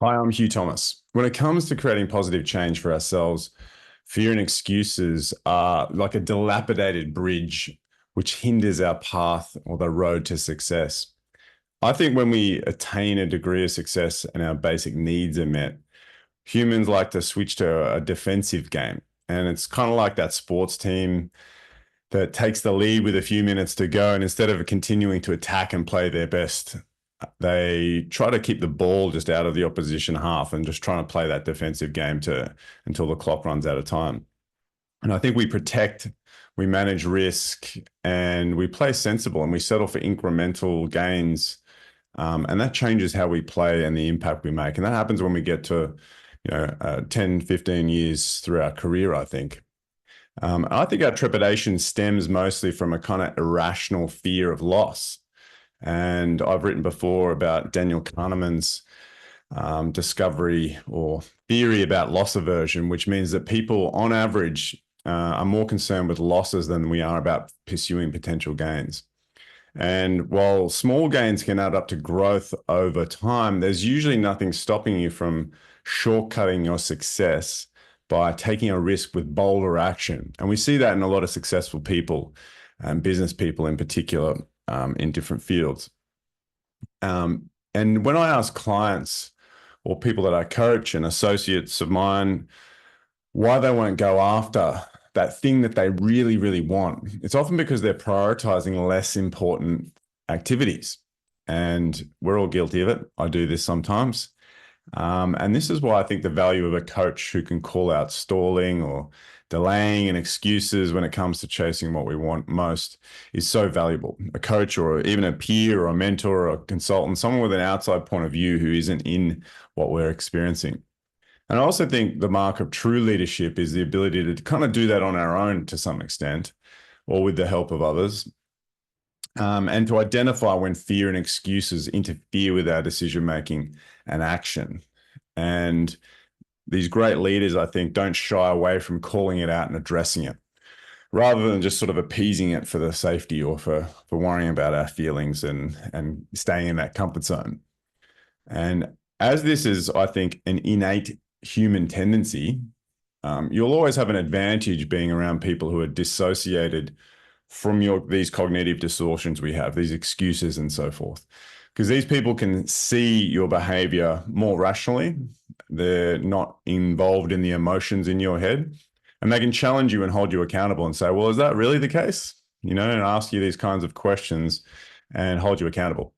Hi, I'm Hugh Thomas. When it comes to creating positive change for ourselves, fear and excuses are like a dilapidated bridge which hinders our path or the road to success. I think when we attain a degree of success and our basic needs are met, humans like to switch to a defensive game. And it's kind of like that sports team that takes the lead with a few minutes to go. And instead of continuing to attack and play their best, they try to keep the ball just out of the opposition half and just trying to play that defensive game to until the clock runs out of time. And I think we protect, we manage risk, and we play sensible and we settle for incremental gains. And that changes how we play and the impact we make. And that happens when we get to, 10, 15 years through our career, I think. I think our trepidation stems mostly from a kind of irrational fear of loss. And I've written before about Daniel Kahneman's discovery or theory about loss aversion, which means that people on average are more concerned with losses than we are about pursuing potential gains. And while small gains can add up to growth over time, there's usually nothing stopping you from shortcutting your success by taking a risk with bolder action. And we see that in a lot of successful people and business people in particular in different fields. And when I ask clients or people that I coach and associates of mine why they won't go after that thing that they really, really want, it's often because they're prioritizing less important activities. And we're all guilty of it. I do this sometimes. And this is why I think the value of a coach who can call out stalling or delaying and excuses when it comes to chasing what we want most is so valuable. A coach or even a peer or a mentor or a consultant, someone with an outside point of view who isn't in what we're experiencing. And I also think the mark of true leadership is the ability to kind of do that on our own to some extent or with the help of others. And to identify when fear and excuses interfere with our decision-making and action. And these great leaders, I think, don't shy away from calling it out and addressing it, rather than just sort of appeasing it for the safety or for worrying about our feelings and staying in that comfort zone. And as this is, I think, an innate human tendency, you'll always have an advantage being around people who are dissociated from these cognitive distortions we have, these excuses and so forth. Because these people can see your behavior more rationally. They're not involved in the emotions in your head. And they can challenge you and hold you accountable and say, well, is that really the case? And ask you these kinds of questions and hold you accountable.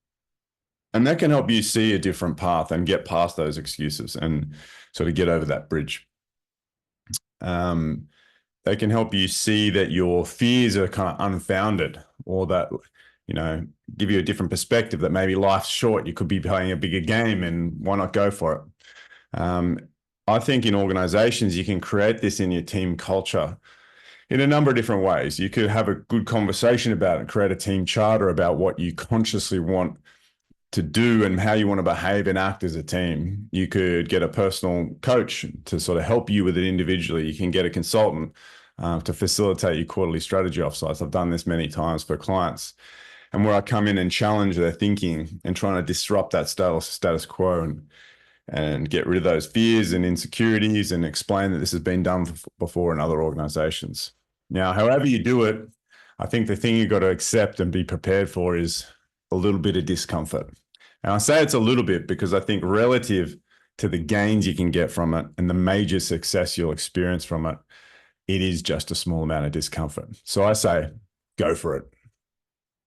And that can help you see a different path and get past those excuses and sort of get over that bridge. They can help you see that your fears are kind of unfounded, or that, give you a different perspective that maybe life's short. You could be playing a bigger game and why not go for it? I think in organizations, you can create this in your team culture in a number of different ways. You could have a good conversation about it, create a team charter about what you consciously want to do and how you want to behave and act as a team. You could get a personal coach to sort of help you with it individually. You can get a consultant to facilitate your quarterly strategy offsites. I've done this many times for clients, and where I come in and challenge their thinking and trying to disrupt that status quo and get rid of those fears and insecurities and explain that this has been done before in other organizations. Now, however you do it, I think the thing you've got to accept and be prepared for is a little bit of discomfort. And I say it's a little bit because I think relative to the gains you can get from it and the major success you'll experience from it, it is just a small amount of discomfort. So I say, go for it.